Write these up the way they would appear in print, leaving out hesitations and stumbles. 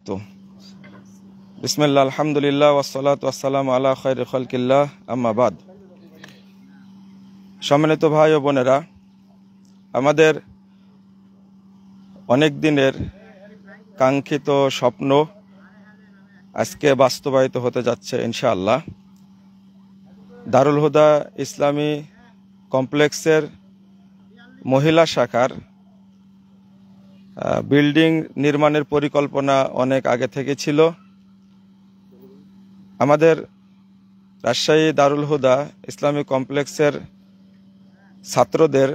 তো বিসমিল্লাহ আলহামদুলিল্লাহ ওয়াসসালাতু ওয়াসসালামু আলা খায়রি খালকিল্লাহ আম্মা বাদ। সম্মানিত ভাই ও বোনেরা, আমাদের অনেক দিনের কাঙ্ক্ষিত স্বপ্ন আজকে বাস্তবায়িত হতে যাচ্ছে ইনশাআল্লাহ। দারুল হুদা ইসলামী কমপ্লেক্সের মহিলা শাখার বিল্ডিং নির্মাণের পরিকল্পনা অনেক আগে থেকে ছিল। আমাদের রাজশাহী দারুল হুদা ইসলামী কমপ্লেক্সের ছাত্রদের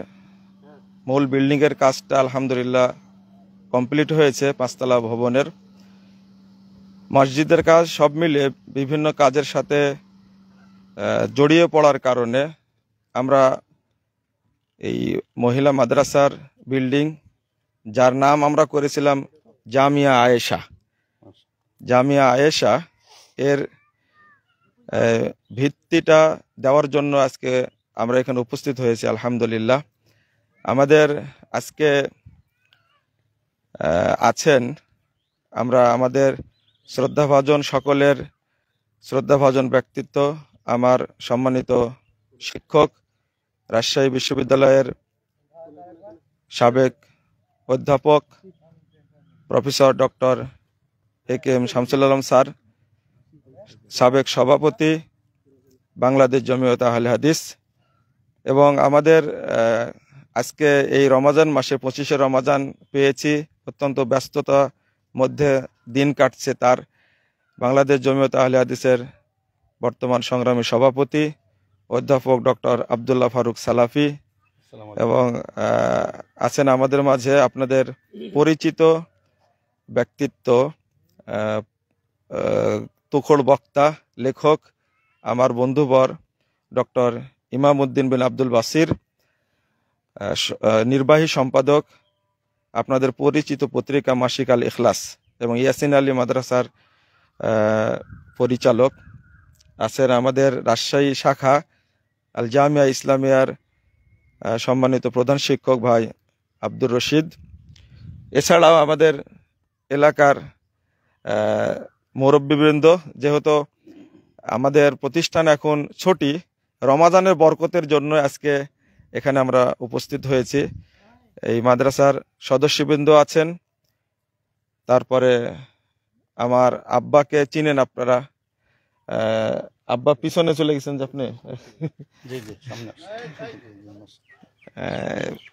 মূল বিল্ডিংয়ের কাজটা আলহামদুলিল্লাহ কমপ্লিট হয়েছে। 5 তলা ভবনের মসজিদের কাজ সব মিলে বিভিন্ন কাজের সাথে জড়িয়ে পড়ার কারণে আমরা এই মহিলা মাদ্রাসার বিল্ডিং, যার নাম আমরা করেছিলাম জামিয়া আয়েশা, এর ভিত্তিটা দেওয়ার জন্য আজকে আমরা এখানে উপস্থিত হয়েছি আলহামদুলিল্লাহ। আমাদের আজকে আছেন আমরা আমাদের শ্রদ্ধাভাজন, সকলের শ্রদ্ধাভাজন ব্যক্তিত্ব, আমার সম্মানিত শিক্ষক, রাজশাহী বিশ্ববিদ্যালয়ের সাবেক অধ্যাপক professor doctor A K M. Shamsul Alam sir, সাবেক সভাপতি বাংলাদেশ জমিয়ত আহলে হাদিস, এবং আমাদের আজকে এই রমাজান মাসে 25শে রমাজান পেয়েছি, অত্যন্ত ব্যস্ততার মধ্যে দিন কাটছে তার বাংলাদেশ জমিয়ত আহলে হাদিসের বর্তমান সংগ্রামী সভাপতি অধ্যাপক ডক্টর আব্দুল্লাহ ফারুক সালাফি, এবং আছেন আমাদের মাঝে আপনাদের পরিচিত ব্যক্তিত্ব, তুখোড় বক্তা, লেখক, আমার বন্ধুবর ডক্টর ইমাম উদ্দিন বিন আব্দুল বাসির, নির্বাহী সম্পাদক আপনাদের পরিচিত পত্রিকা মাসিক আল ইখলাস, এবং ইয়াসিন আলী মাদ্রাসার পরিচালক আছেন আমাদের রাজশাহী শাখা আল জামিয়া ইসলামিয়ার সম্মানিত প্রধান শিক্ষক ভাই আব্দুর রশিদ। এছাড়াও আমাদের এলাকার মুরব্বীবৃন্দ, যেহেতু আমাদের প্রতিষ্ঠান এখন ছোটি, রমাজানের বরকতের জন্য আজকে এখানে আমরা উপস্থিত হয়েছি। এই মাদ্রাসার সদস্যবৃন্দ আছেন, তারপরে আমার আব্বাকে চিনেন আপনারা, আব্বা পিছনে চলে গেছেন যে আপনি,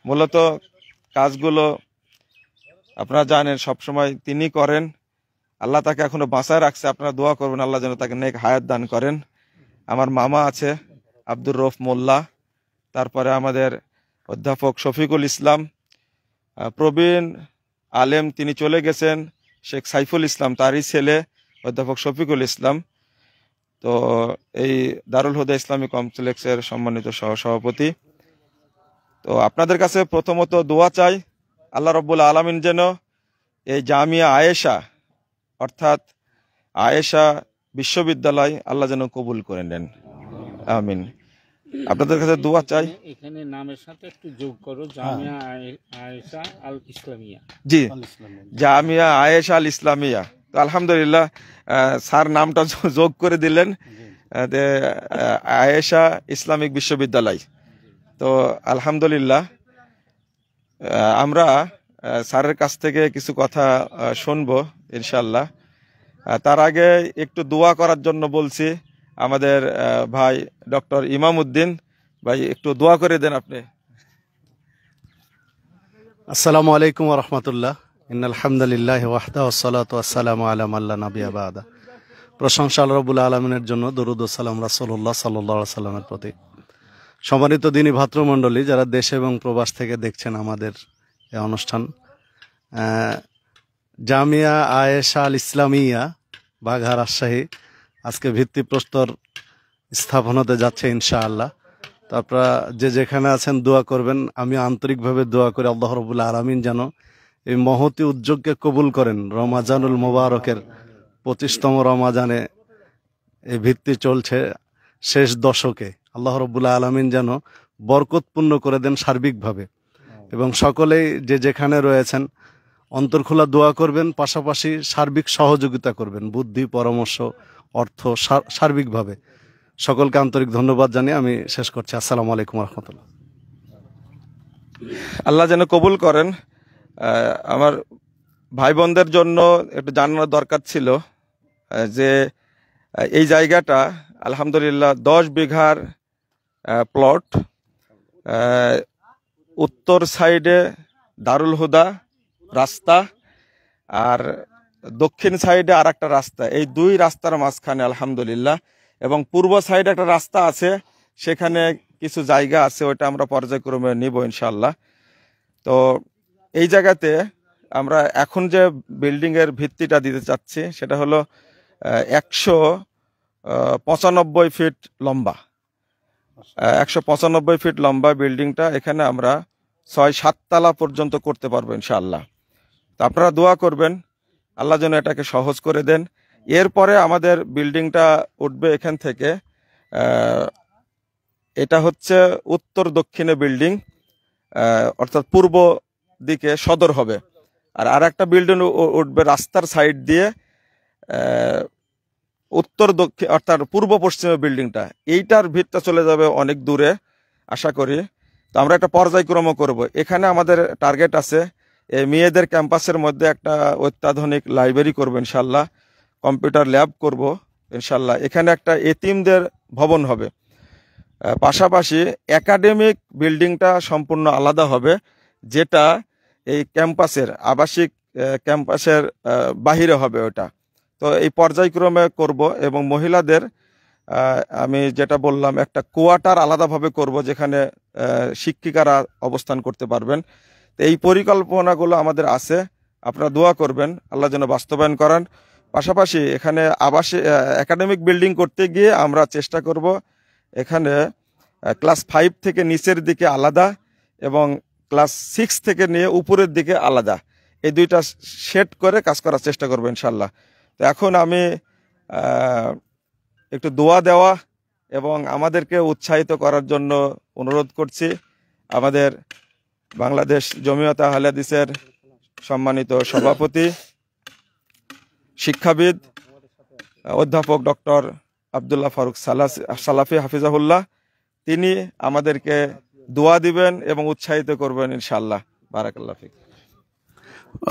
মূলত কাজগুলো আপনারা জানেন সবসময় তিনি করেন। আল্লাহ তাকে এখনো বাঁচায় রাখছে, আপনারা দোয়া করবেন আল্লাহ যেন তাকে নেক হায়াত দান করেন। আমার মামা আছে আব্দুর রফ মোল্লা, তারপরে আমাদের অধ্যাপক শফিকুল ইসলাম, প্রবীণ আলেম, তিনি চলে গেছেন, শেখ সাইফুল ইসলাম, তারই ছেলে অধ্যাপক শফিকুল ইসলাম। তো এই দারুল হুদা ইসলামী কমপ্লেক্সের সম্মানিত সহসভাপতি। তো আপনাদের কাছে প্রথমত দোয়া চাই, আল্লাহ রব্বুল আলামিন যেন এই জামিয়া আয়েশা অর্থাৎ আয়েশা বিশ্ববিদ্যালয় আল্লাহ যেন কবুল করে নেন, আমিন। আপনাদের কাছে দোয়া চাই। এখানে নামের সাথে একটু যোগ করো, জামিয়া আয়েশা আল ইসলামিয়া। জি, জামিয়া আয়েশা আল ইসলামিয়া। তো আলহামদুলিল্লাহ স্যার নামটা যোগ করে দিলেন, আয়েশা ইসলামিক বিশ্ববিদ্যালয়। তো আলহামদুলিল্লাহ আমরা স্যারের কাছ থেকে কিছু কথা শুনবো ইনশাল্লাহ। তার আগে একটু দোয়া করার জন্য বলছি আমাদের ভাই ডক্টর ইমাম উদ্দিন ভাই, একটু দোয়া করে দেন আপনি। আসসালামু আলাইকুম ওয়া রাহমাতুল্লাহ। ইন্নাল হামদুলিল্লাহি ওয়াহদা ওয়াসসালাতু ওয়াসসালামু আলা মান লা নাবিয়্যা বাদা। প্রশংসা আল্লাহ রাব্বুল আলামিনের জন্য, দরুদ ও সালাম রাসূলুল্লাহ সাল্লাল্লাহু আলাইহি সাল্লামের প্রতি। সম্মানিত দ্বীনী ভাতৃমণ্ডলী, যারা দেশ এবং প্রবাস থেকে দেখছেন আমাদের এই অনুষ্ঠান, জামিয়া আয়েশা আল ইসলামিয়া বাঘা রাজশাহী আজকে ভিত্তিপ্রস্তর স্থাপন হতে যাচ্ছে ইনশাআল্লাহ। তো আপনারা যে যেখানে আছেন দোয়া করবেন। আমি আন্তরিকভাবে দোয়া করি আল্লাহ রাব্বুল আলামিন যেন এই মহতি উদ্যোগকে কবুল করেন। রমাজানুল মুবারকের 25তম রমাজানে এই ভিত্তি চলছে শেষ দশকে। আল্লাহ রাব্বুল আলামিন যেন বরকতপূর্ণ করে দেন সার্বিকভাবে, এবং সকলেই যে যেখানে রয়েছেন অন্তরখোলা দোয়া করবেন, পাশাপাশি সার্বিক সহযোগিতা করবেন, বুদ্ধি, পরামর্শ, অর্থ, সার্বিকভাবে। সকলকে আন্তরিক ধন্যবাদ জানিয়ে আমি শেষ করছি। আসসালামু আলাইকুম রহমতুল্লাহ। আল্লাহ যেন কবুল করেন। আমার ভাই বোনদের জন্য একটু জানানোর দরকার ছিল যে এই জায়গাটা আলহামদুলিল্লাহ 10 বিঘার প্লট। উত্তর সাইডে দারুল হুদা রাস্তা, আর দক্ষিণ সাইডে আর একটা রাস্তা। এই দুই রাস্তার মাঝখানে আলহামদুলিল্লাহ, এবং পূর্ব সাইডে একটা রাস্তা আছে, সেখানে কিছু জায়গা আছে, ওইটা আমরা পর্যায়ক্রমে নিব ইনশাল্লাহ। তো এই জায়গাতে আমরা এখন যে বিল্ডিং এর ভিত্তিটা দিতে চাচ্ছি সেটা হলো 195 ফিট লম্বা। 195 ফিট লম্বা বিল্ডিংটা এখানে আমরা 6-7 তলা পর্যন্ত করতে পারবো ইনশাআল্লাহ। তো আপনারা দোয়া করবেন আল্লাহ যেন এটাকে সহজ করে দেন। এরপরে আমাদের বিল্ডিংটা উঠবে এখান থেকে, এটা হচ্ছে উত্তর দক্ষিণে বিল্ডিং, অর্থাৎ পূর্ব দিকে সদর হবে। আর একটা বিল্ডিং উঠবে রাস্তার সাইড দিয়ে উত্তর দক্ষিণ, অর্থাৎ পূর্ব পশ্চিমে বিল্ডিংটা। এইটার ভিতটা চলে যাবে অনেক দূরে আশা করি। তো আমরা একটা পর্যায়ক্রম করব। এখানে আমাদের টার্গেট আছে এই মেয়েদের ক্যাম্পাসের মধ্যে একটা অত্যাধুনিক লাইব্রেরি করব ইনশাল্লাহ, কম্পিউটার ল্যাব করব ইনশাল্লাহ। এখানে একটা এতিমদের ভবন হবে, পাশাপাশি একাডেমিক বিল্ডিংটা সম্পূর্ণ আলাদা হবে, যেটা এই ক্যাম্পাসের আবাসিক ক্যাম্পাসের বাহিরে হবে ওটা। তো এই পর্যায়ক্রমে করব। এবং মহিলাদের আমি যেটা বললাম একটা কোয়ার্টার আলাদাভাবে করব, যেখানে শিক্ষিকারা অবস্থান করতে পারবেন। তো এই পরিকল্পনাগুলো আমাদের আছে, আপনারা দোয়া করবেন আল্লাহ যেন বাস্তবায়ন করেন। পাশাপাশি এখানে আবাসিক একাডেমিক বিল্ডিং করতে গিয়ে আমরা চেষ্টা করব এখানে ক্লাস 5 থেকে নিচের দিকে আলাদা এবং ক্লাস 6 থেকে নিয়ে উপরের দিকে আলাদা, এই দুইটা সেট করে কাজ করার চেষ্টা করবো ইনশাল্লাহ। তো এখন আমি একটু দোয়া দেওয়া এবং আমাদেরকে উৎসাহিত করার জন্য অনুরোধ করছি আমাদের বাংলাদেশ জমিয়ত আহলে হাদিসের সম্মানিত সভাপতি, শিক্ষাবিদ, অধ্যাপক ডক্টর আব্দুল্লাহ ফারুক সালাফি হাফিজাহুল্লাহ, তিনি আমাদেরকে দোয়া দিবেন এবং উৎসাহিত করবেন ইনশাআল্লাহ। বারাকাল্লাহ ফিক।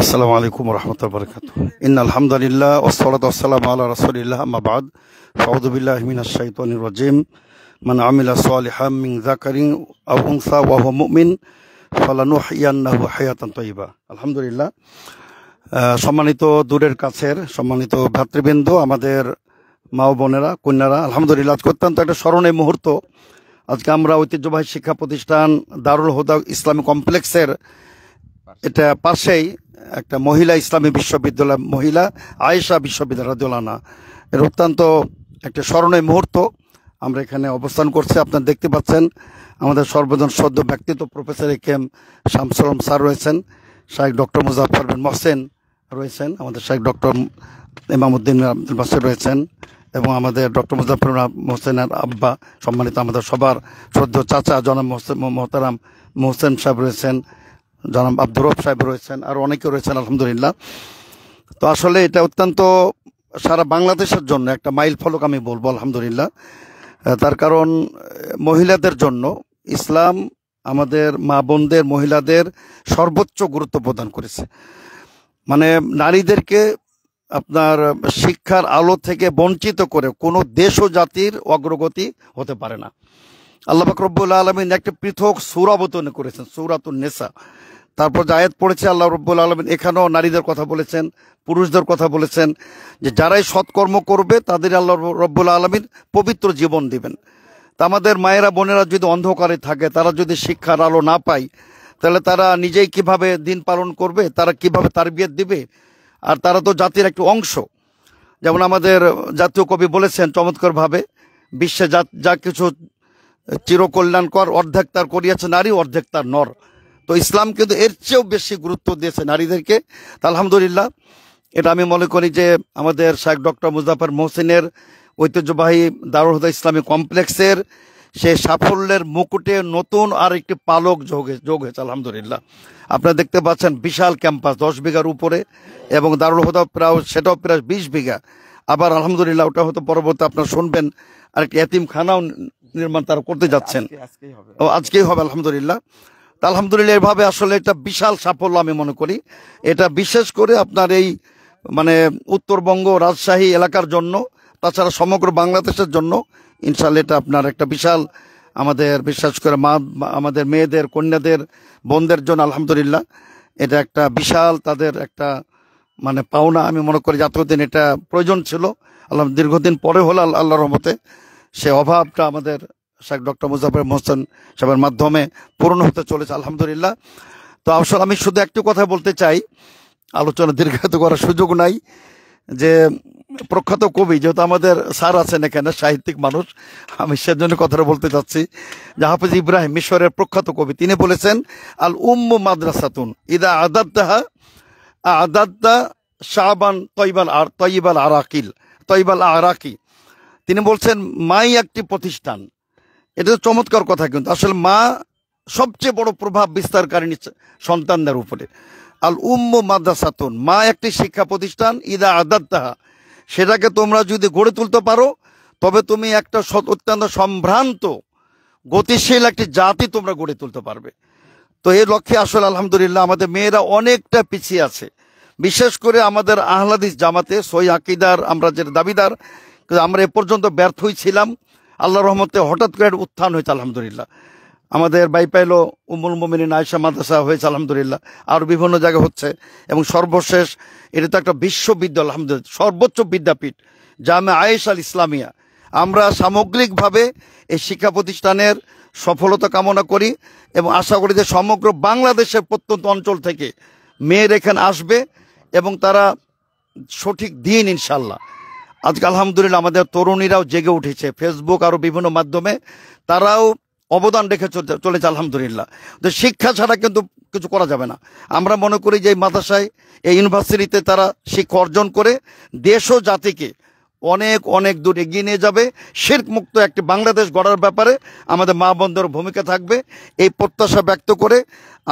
আসসালামু আলাইকুম ওয়া রাহমাতুল্লাহি ওয়া বারাকাতুহু। ইন্নাল হামদুলিল্লাহ ওয়াস সালাতু ওয়াস সালামু আলা রাসূলিল্লাহ, আম্মা বা'দ। আউযু বিল্লাহি মিনাশ শাইতানির রাজীম। মান আমিলা সালিহাম মিন যাকারিন আও উনসা ওয়া হুয়া মুমিন ফালানুহইয়ান্নাহু হায়াতান তাইয়্যিবা। আলহামদুলিল্লাহ। সম্মানিত দূরের কাছের সম্মানিত ভ্রাতৃবৃন্দ, আমাদের মা ও বোনেরা, কন্যারা, আলহামদুলিল্লাহ আজকে অত্যন্ত একটা স্মরণীয় মুহূর্ত। আজকে আমরা ঐতিহ্যবাহী শিক্ষা প্রতিষ্ঠান দারুল হুদা ইসলামী কমপ্লেক্সের এটা পাশেই একটা মহিলা ইসলামী বিশ্ববিদ্যালয়, মহিলা আয়েশা বিশ্ববিদ্যালয় রাদিয়াল্লাহু আনহা, এর অত্যন্ত একটা স্মরণীয় মুহূর্ত আমরা এখানে অবস্থান করছি। আপনারা দেখতে পাচ্ছেন আমাদের সর্বজন সদ্য ব্যক্তিত্ব professor A K M. Shamsul Alam sir রয়েছেন, শাইখ ডক্টর মুজাফফর বিন মহসেন রয়েছেন, আমাদের শাইখ ডক্টর ইমামউদ্দিন আব্দুল বাসির রয়েছেন, এবং আমাদের ডক্টর মুজাফফর মহসেনের আব্বা সম্মানিত আমাদের সবার শ্রদ্ধেয় চাচা জনাব মোহতারাম মোহসেন সাহেব রয়েছেন, জনাব আব্দুর রব সাহেব রয়েছেন, আর অনেকে রয়েছেন আলহামদুলিল্লাহ। তো আসলে এটা অত্যন্ত সারা বাংলাদেশের জন্য একটা মাইল ফলক আমি বলবো আলহামদুলিল্লাহ। তার কারণ মহিলাদের জন্য ইসলাম আমাদের মা বোনদের, মহিলাদের সর্বোচ্চ গুরুত্ব প্রদান করেছে। মানে নারীদেরকে আপনার শিক্ষার আলো থেকে বঞ্চিত করে কোনো দেশ ও জাতির অগ্রগতি হতে পারে না। আল্লাহ পাক রব্বুল আলামিন একটা পৃথক সূরা অবতীর্ণ করেছেন, সূরাতুন নিসা। তারপর যে আয়াত পড়েছে আল্লাহ রব্বুল আলামিন এখানেও নারীদের কথা বলেছেন, পুরুষদের কথা বলেছেন, যে যারাই সৎকর্ম করবে তাদের আল্লাহ রব্বুল আলামিন পবিত্র জীবন দিবেন। তা আমাদের মায়েরা বোনেরা যদি অন্ধকারে থাকে, তারা যদি শিক্ষার আলো না পায়, তাহলে তারা নিজেই কিভাবে দিন পালন করবে, তারা কিভাবে তারবিয়ত দিবে? আর তারা তো জাতির একটা অংশ। যেমন আমাদের জাতীয় কবি বলেছেন চমৎকারভাবে, বিশ্বে যা কিছু চিরকল্যাণকর অর্ধেক তার করিয়াছে নারী, অর্ধেক তার নর। তো ইসলাম কিন্তু এর চেয়েও বেশি গুরুত্ব দিয়েছে নারীদেরকে। তা আলহামদুলিল্লাহ, এটা আমি মনে করি যে আমাদের শাইখ ডক্টর মুজাফফর মহসিনের ঐতিহ্যবাহী দারুল হুদা ইসলামী কমপ্লেক্সের সেই সাফল্যের মুকুটে নতুন আর একটি পালক যোগ হয়েছে আলহামদুলিল্লাহ। আপনারা দেখতে পাচ্ছেন বিশাল ক্যাম্পাস 10 বিঘার উপরে, এবং দারুল হুদা সেটাও প্রায় 20 বিঘা। আবার আলহামদুলিল্লাহ ওটা হয়তো পরবর্তী আপনারা শুনবেন আরেকটি এতিমখানাও নির্মাণ তারা করতে যাচ্ছেন, ও আজকেই হবে আলহামদুলিল্লাহ। তা আলহামদুলিল্লাহ এভাবে আসলে এটা বিশাল সাফল্য আমি মনে করি। এটা বিশেষ করে আপনার এই মানে উত্তরবঙ্গ রাজশাহী এলাকার জন্য, তাছাড়া সমগ্র বাংলাদেশের জন্য ইনশাআল্লাহ এটা আপনার একটা বিশাল, আমাদের বিশেষ করে আমাদের মেয়েদের, কন্যাদের, বোনদের জন্য আলহামদুলিল্লাহ এটা একটা বিশাল তাদের একটা মানে পাওনা আমি মনে করি। যতদিন এটা প্রয়োজন ছিল আল্লাহ দীর্ঘদিন পরে হলো আল্লাহর রহমতে সে অভাবটা আমাদের শেখ ডক্টর মুজাফফর মোহসেন সাহেবের মাধ্যমে পূরণ হতে চলেছে আলহামদুলিল্লাহ। তো আসলে আমি শুধু একটু কথা বলতে চাই, আলোচনা দীর্ঘায়িত করার সুযোগ নাই, যে প্রখ্যাত কবি যেহেতু আমাদের স্যার আছেন এখানে, সাহিত্যিক মানুষ, আমি সেজন্য কথাটা বলতে চাচ্ছি যে হাফিজ ইব্রাহিম মিশরের প্রখ্যাত কবি, তিনি বলেছেন আল উম্মু মাদ্রাসাতুন ইদা আদাদ্দা শাবান তৈবাল আরাকি। তিনি বলছেন মাই একটি প্রতিষ্ঠান। এটা তো চমৎকার কথা, কিন্তু আসলে মা সবচেয়ে বড় প্রভাব বিস্তারকারিণী সন্তানদের উপরে। আল উম্মু মাদ্রাসাতুন, মা একটি শিক্ষা প্রতিষ্ঠান, ইদা আদাদ্দাহা, সেটাকে তোমরা যদি গড়ে তুলতে পারো তবে তুমি একটা অত্যন্ত সম্ভ্রান্ত গতিশীল একটি জাতি তোমরা গড়ে তুলতে পারবে। তো এই লক্ষ্যে আসলে আলহামদুলিল্লাহ আমাদের মেয়েরা অনেকটা পিছিয়ে আছে, বিশেষ করে আমাদের আহলাদিস জামাতে সই আকিদার আমরা যে দাবিদার, আমরা এ পর্যন্ত ব্যর্থই ছিলাম। আল্লাহর রহমতে হঠাৎ করে উত্থান হয়েছে আলহামদুলিল্লাহ। আমাদের বাইপাইলো উম্মুল মুমিনিন আয়েশা মাদ্রাসা হয়েছে আলহামদুলিল্লাহ, আর বিভিন্ন জায়গায় হচ্ছে, এবং সর্বশেষ এটা তো একটা বিশ্ববিদ্যালয় আলহামদুলিল্লাহ, সর্বোচ্চ বিদ্যাপীঠ জামে আয়েশা আল ইসলামিয়া। আমরা সামগ্রিকভাবে এই শিক্ষা প্রতিষ্ঠানের সফলতা কামনা করি এবং আশা করি যে সমগ্র বাংলাদেশের প্রত্যন্ত অঞ্চল থেকে মেয়ের এখানে আসবে এবং তারা সঠিক দিন ইনশাল্লাহ। আজকে আলহামদুলিল্লাহ আমাদের তরুণীরাও জেগে উঠেছে, ফেসবুক আরও বিভিন্ন মাধ্যমে তারাও অবদান রেখে চলেছে আলহামদুলিল্লাহ। তো শিক্ষা ছাড়া কিন্তু কিছু করা যাবে না। আমরা মনে করি যে এই মাদ্রাসায়, এই ইউনিভার্সিটিতে তারা শিক্ষা অর্জন করে দেশ ও জাতিকে অনেক অনেক দূর এগিয়ে নিয়ে যাবে। শিরক মুক্ত একটি বাংলাদেশ গড়ার ব্যাপারে আমাদের মা বোনদের ভূমিকা থাকবে, এই প্রত্যাশা ব্যক্ত করে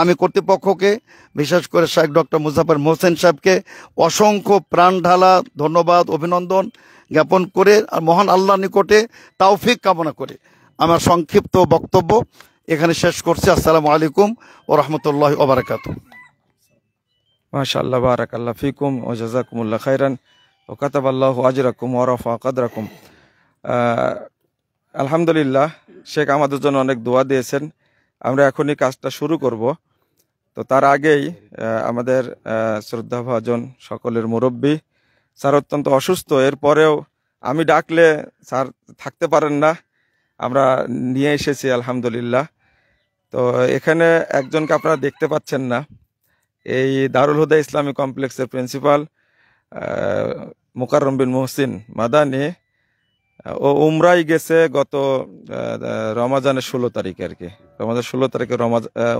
আমি কর্তৃপক্ষকে, বিশেষ করে শেখ ডক্টর মুজাফফর মোহসেন সাহেবকে অসংখ্য প্রাণ ঢালা ধন্যবাদ, অভিনন্দন জ্ঞাপন করে আর মহান আল্লাহর নিকটে তৌফিক কামনা করে আমার সংক্ষিপ্ত বক্তব্য এখানে শেষ করছি। আসসালামু আলাইকুম ওয়া রাহমাতুল্লাহি ওয়া বারাকাতুহু। মাশাআল্লাহ, বারাকাল্লাহ ফিকুম ওয়া জাযাকুমুল্লাহ খাইরান ওয়া কাতাবাল্লাহু আজরাকুম ওয়া রাফা কাদরাকুম। আলহামদুলিল্লাহ, শেখ আমাদের জন্য অনেক দোয়া দিয়েছেন। আমরা এখনই কাজটা শুরু করব। তো তার আগেই আমাদের শ্রদ্ধাভাজন সকলের মুরব্বী স্যার অত্যন্ত অসুস্থ, এরপরেও আমি ডাকলে স্যার থাকতে পারেন না, আমরা নিয়ে এসেছি আলহামদুলিল্লাহ। তো এখানে একজনকে আপনারা দেখতে পাচ্ছেন না, এই দারুল হুদা ইসলামী কমপ্লেক্সের প্রিন্সিপাল মুকাররম বিন মুহসিন মাদানী। ও উমরাই গেছে গত রমাজানের 16 তারিখে, আর কি রমাজান 16 তারিখে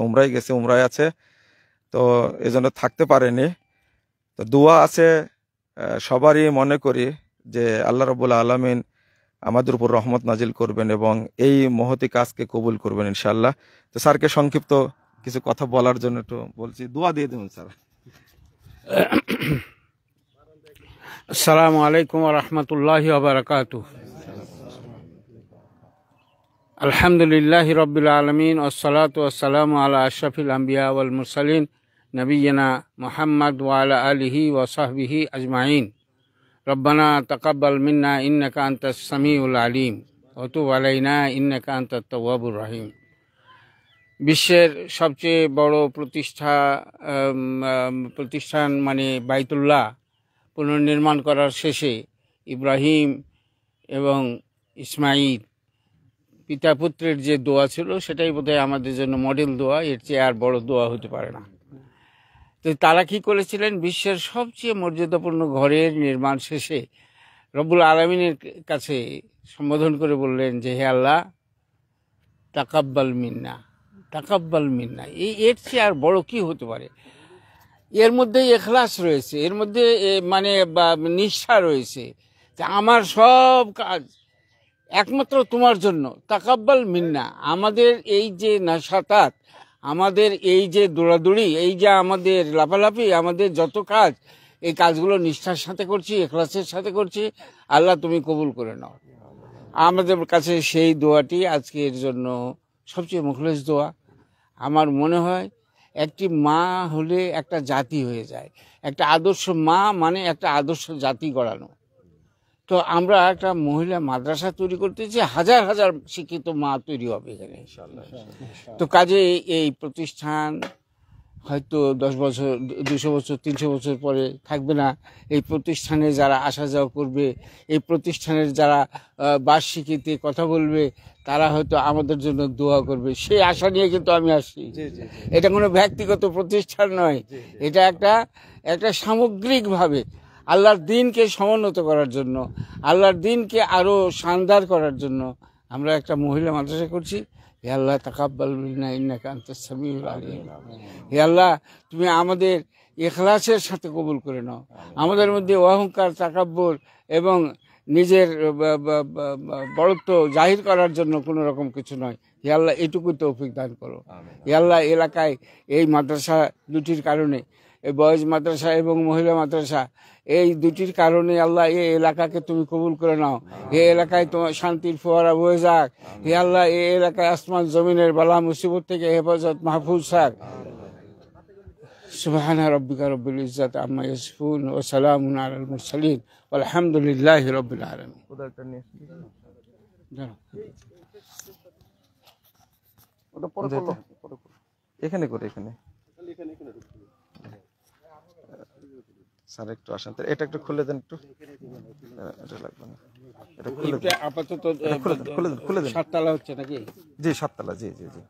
উমরাই গেছে, উমরাই আছে, তো এজন্য থাকতে পারেনি। তো দোয়া আছে সবারই, মনে করি যে আল্লাহ রাব্বুল আলামিন আমাদের উপর রহমত নাজিল করবেন এবং এই মহতি কাজকে কবুল করবেন ইনশাআল্লাহ। তো স্যারকে সংক্ষিপ্ত কিছু কথা বলার জন্য একটু বলছি, দোয়া দিয়ে দেবেন স্যার। আসসালামু আলাইকুম ওয়া রাহমাতুল্লাহি ওয়া বারাকাতুহু। আলহামদুলিল্লাহি রাব্বিল আলামিন ওয়াসসালাতু ওয়াসসালামু আলা আশরাফিল আমবিয়া ওয়াল মুরসালিন নবিয়িনা মুহাম্মদ ওয়া আলা আলিহি ওয়া সাহবিহি আজমাইন। রব্বানা তাকাব্বাল মিন্না ইন্নাকা আনতাস সামিউল আলিম ওয়া তুব আলাইনা ইন্নাকা আনতাত তাওয়াবুর রহিম। বিশ্বের সবচেয়ে বড় প্রতিষ্ঠান মানে বাইতুল্লাহ পুনর্নির্মাণ করার শেষে ইব্রাহিম এবং ইসমাইল পিতা পুত্রের যে দোয়া ছিল সেটাই বোধহয় আমাদের জন্য মডেল দোয়া, এর চেয়ে আর বড় দোয়া হতে পারে না। তো তারা কি করেছিলেন, বিশ্বের সবচেয়ে মর্যাদাপূর্ণ ঘরের নির্মাণ শেষে রব্বুল আলামিনের কাছে সম্বোধন করে বললেন যে হে আল্লাহ তাকাব্বাল মিন্না, তাকাব্বাল মিন্না। এর চেয়ে আর বড় কি হতে পারে? এর মধ্যে ইখলাস রয়েছে, এর মধ্যে মানে নিষ্ঠা রয়েছে যে আমার সব কাজ একমাত্র তোমার জন্য। তাকাব্বাল মিন্না, আমাদের এই যে নাশাতাত, আমাদের এই যে দৌড়াদৌড়ি, এই যে আমাদের লাফালাফি, আমাদের যত কাজ, এই কাজগুলো নিষ্ঠার সাথে করছি, ইখলাসের সাথে করছি। আল্লাহ তুমি কবুল করে নাও। আমাদের কাছে সেই দোয়াটি আজকের জন্য সবচেয়ে মুখলেস দোয়া। আমার মনে হয় একটি মা হলে একটা জাতি হয়ে যায়। একটা আদর্শ মা মানে একটা আদর্শ জাতি গড়ানো। তো আমরা একটা মহিলা মাদ্রাসা তৈরি করতেছি, হাজার হাজার শিক্ষিত মা তৈরি হবে এখানে ইনশাআল্লাহ। তো কাজে এই প্রতিষ্ঠান হয়তো 10 বছর, 200 বছর, 300 বছর পরে থাকবে না। এই প্রতিষ্ঠানে যারা আসা যাওয়া করবে, এই প্রতিষ্ঠানের যারা বার্ষিকীতে কথা বলবে, তারা হয়তো আমাদের জন্য দোয়া করবে। সেই আশা নিয়ে কিন্তু আমি আসছি। এটা কোনো ব্যক্তিগত প্রতিষ্ঠান নয়, এটা একটা সামগ্রিকভাবে আল্লাহর দ্বীনকে সমুন্নত করার জন্য, আল্লাহর দ্বীনকে আরো শানদার করার জন্য আমরা একটা মহিলা মাদ্রাসা করছি। হে আল্লাহ তাকাব্বাল মিন্না ইন্নাকা আনতাস সামিউল আলিম। হে আল্লাহ তুমি আমাদের ইখলাসের সাথে কবুল করে নাও। আমাদের মধ্যে অহংকার, তাকাব্বুর এবং নিজের বড়ত্ব জাহির করার জন্য কোনো রকম কিছু নয়। হে আল্লাহ এটুকুই তৌফিক দান করো। হে আল্লাহ এলাকায় এই মাদ্রাসা দুটির কারণে, এই বয়েজ মাদ্রাসা এবং মহিলা মাদ্রাসা, এই দুটির কারণে আল্লাহ এই এলাকাকে তুমি কবুল করে নাও। এই এলাকায় তোমার শান্তির ফোয়ারা বয়ে যাক। হে আল্লাহ এই এলাকায় আসমান জমিনের বালা মুসিবত থেকে হেফাজত মাহফুজ থাক। সুবহানা রাব্বিকা রব্বিল ইজ্জাতি আম্মা ইয়াসিফুন ওয়া সালামুন আলাল মুরসালিন ওয়ালহামদুলিল্লাহি রাব্বিল আলামিন। এখানে করে এখানে স্যার একটু আসেন, এটা একটু খুলে দেন একটু। এটা লাগবে না, এটা খুলে দেন আপাতত খুলে দেন। 7 তলা হচ্ছে নাকি? জি 7 তলা, জি জি জি।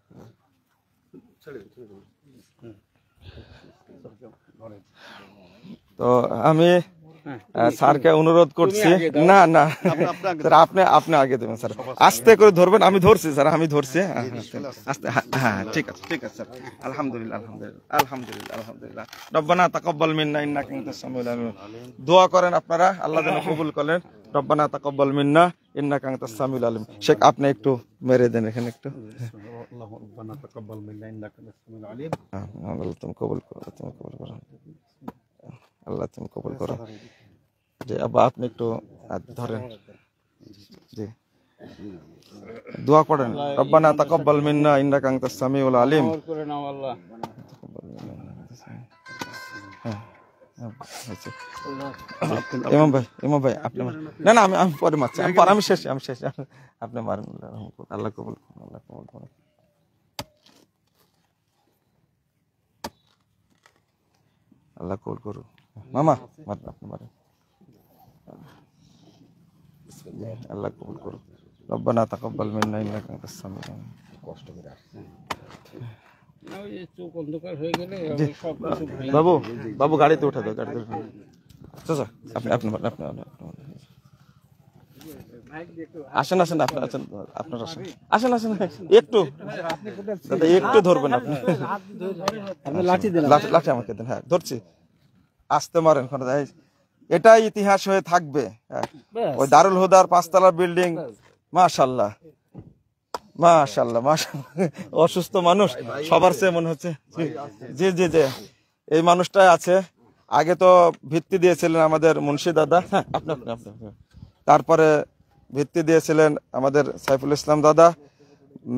তো আমি স্যারকে অনুরোধ করছি, না না স্যার আপনি আগে দেবেন স্যার, আস্তে করে ধরবেন। আমি ধরছি স্যার, আমি ধরছি আস্তে। হ্যাঁ ঠিক আছে ঠিক আছে স্যার। আলহামদুলিল্লাহ আলহামদুলিল্লাহ আলহামদুলিল্লাহ আলহামদুলিল্লাহ। রব্বানা তাকাব্বাল মিন্না ইন্নাকা আনতাস সামিউল আলিম। দোয়া করেন আপনারা, আল্লাহ যেন কবুল করেন। রব্বানা তাকাব্বাল মিন্না ইন্নাকা আনতাস সামিউল আলিম। শেখ আপনি একটু মেরে দেন এখানে একটু। রব্বানা তাকাব্বাল মিন্না ইন্নাকা আনতাস সামিউল আলিম। আল্লাহ তুমি কবুল করো, তুমি কবুল করো, আল্লাহ তুমি কবুল করো। জি আব্বা আপনি একটু ধরেন, জি দোয়া করেন। রব্বানা তাকাব্বাল মিন্না ইন্নাকা আনতাস সামিউল আলিম। করে নাও আল্লাহ। ইমাম ভাই আপনি না না আমি পরে মারছি, আমি শেষ আপনি মারেন। আল্লাহ কবুল করুন, আল্লাহ কবুল করুন। আল্লাহ কবুল করুন। মামা মারেন, আপনি মারেন। আল্লাহ কবুল করুন। রব্বানা তাকাব্বাল মিন্না ইন্নাকা আনতাস সামিউল আলিম। কষ্ট করে চোখ অন্ধকার হয়ে গেলে সব বাবু গাড়িতে উঠে দাও, গাড়িতে উঠে চাচা আপনি আসেন আপনার আসেন একটু দাদা একটু ধরবেন আপনি। লাঠি আমাকে দেন। হ্যাঁ ধরছি, আসতে মারেন। এটাই ইতিহাস হয়ে থাকবে। ওই দারুল হুদার 5 তলার বিল্ডিং, মাশাআল্লাহ মাশাআল্লাহ মাশাআল্লাহ। অসুস্থ মানুষ সবার চেয়ে মনে হচ্ছে জি জি জি এই মানুষটাই আছে। আগে তো ভিত্তি দিয়েছিলেন আমাদের মুন্সি দাদা, হ্যাঁ আপনি তারপরে ভিত্তি দিয়েছিলেন আমাদের সাইফুল ইসলাম দাদা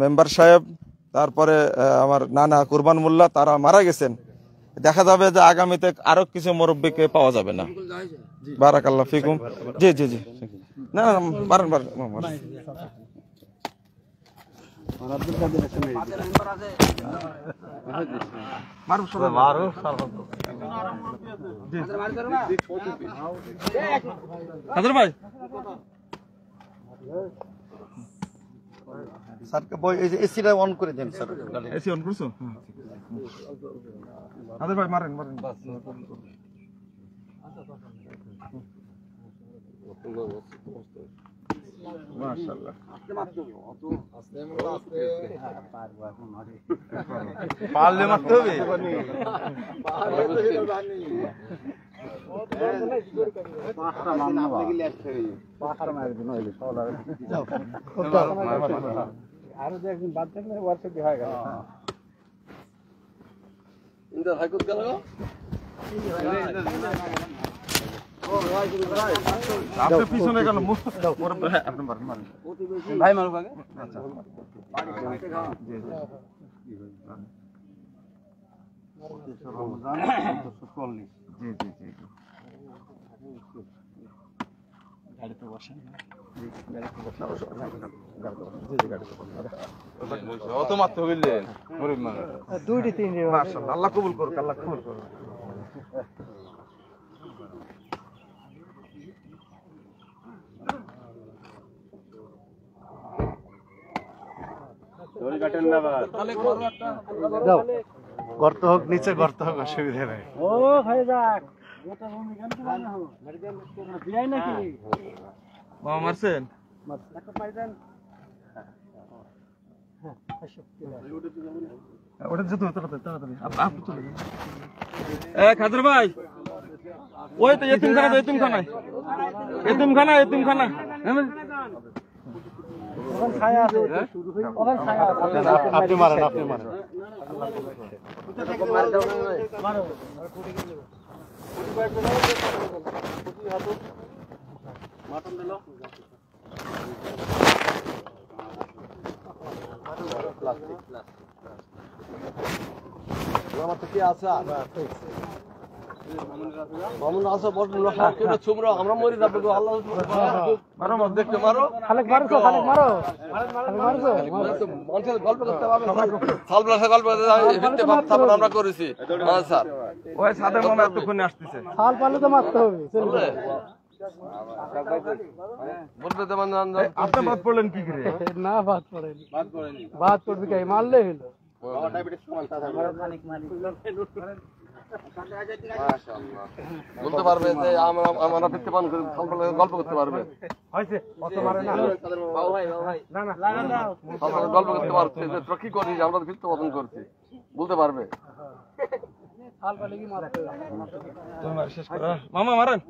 মেম্বার সাহেব, তারপরে আমার নানা কুরবান মোল্লা, তারা মারা গেছেন। দেখা যাবে যে আগামীতে আরো কিছু মুরব্বীকে পাওয়া যাবে না। বারাকাল্লাহ ফিকুম। জি জি জি না না বারেন ভাই স্যারকে এসিটা অন করে দেন স্যার। এসি অন করছো? আদের ভাই মারেন মাশাআল্লাহ। পারলে মারতে হবে। আরো যে একদিন বাদ থাকলে বর্ষে কি হয়ে গেল আপনি পিছনে কেন আপনি ভাই মানুষ আগে আচ্ছা জি জি জি গাড়িতে বসেন অত মাত্র বুঝলেন গরিব মানুষ দুইটি তিনটি মাশাআল্লাহ আল্লাহ কবুল করুক আল্লাহ কবুল করুক গর্ত হোক নিচে গর্ত হোক অসুবিধা নেই ও ভাই যাক এটা ভূমি গান কি বানা হো বিয়াই নাকি মামা মারছেন একটা পাই দেন ওটা যেতে তাড়াতাড়ি আপনি চলে যান খাদর ভাই ওই তো এতিমখানা ওখানে ছায়া আছে ওখানে ছায়া আছে আপনি মারেন মারো মাটন দিল আমার তো কি আছে মামুন আছে বড় লোকটা ছুমরা আমরা মরি যাবে গো আল্লাহ মারো মার দেখতে মারো খালেক মারছো মানুষের গল্প করতে পারবে সালবলাসে গল্প করতে তারপর আমরা করেছি স্যার ওই সাদা মামা এতক্ষণে আসতেছে সাল পালে তো মারতে হবে বলবে তো আপনি বাদ পড়লেন কি করে না বাদ পড়েনি বাদ পড়বি কাই মারলে হলো বলতে পারবে যে আমরা ফিরতে পান গল্প করতে পারবে হয়েছে অত মারে না গল্প করতে পারছে যে তোরা কি করিস আমরা তো ফিরতে পছন্দ করছি বলতে পারবে সাল পালে কি মারতে তুমি মার শেষ করো মামা মারেন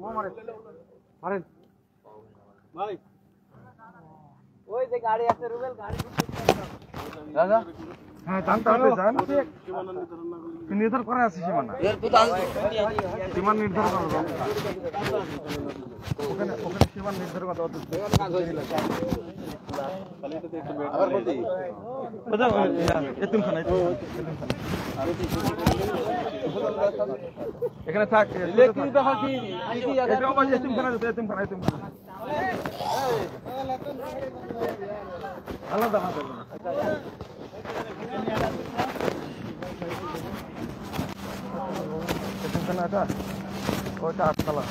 ভাই ওই যে গাড়ি আছে রুবেল গাড়ি দাদা হ্যাঁ জানতে যান নির্ধার করা আছে সীমানা সীমান নির্ধার করা ওখানে সীমান নির্ধার করা এতিমখানা এখানে থাক এতিমখানা আলাদা এতিমখানাটা ওইটা 8 তলা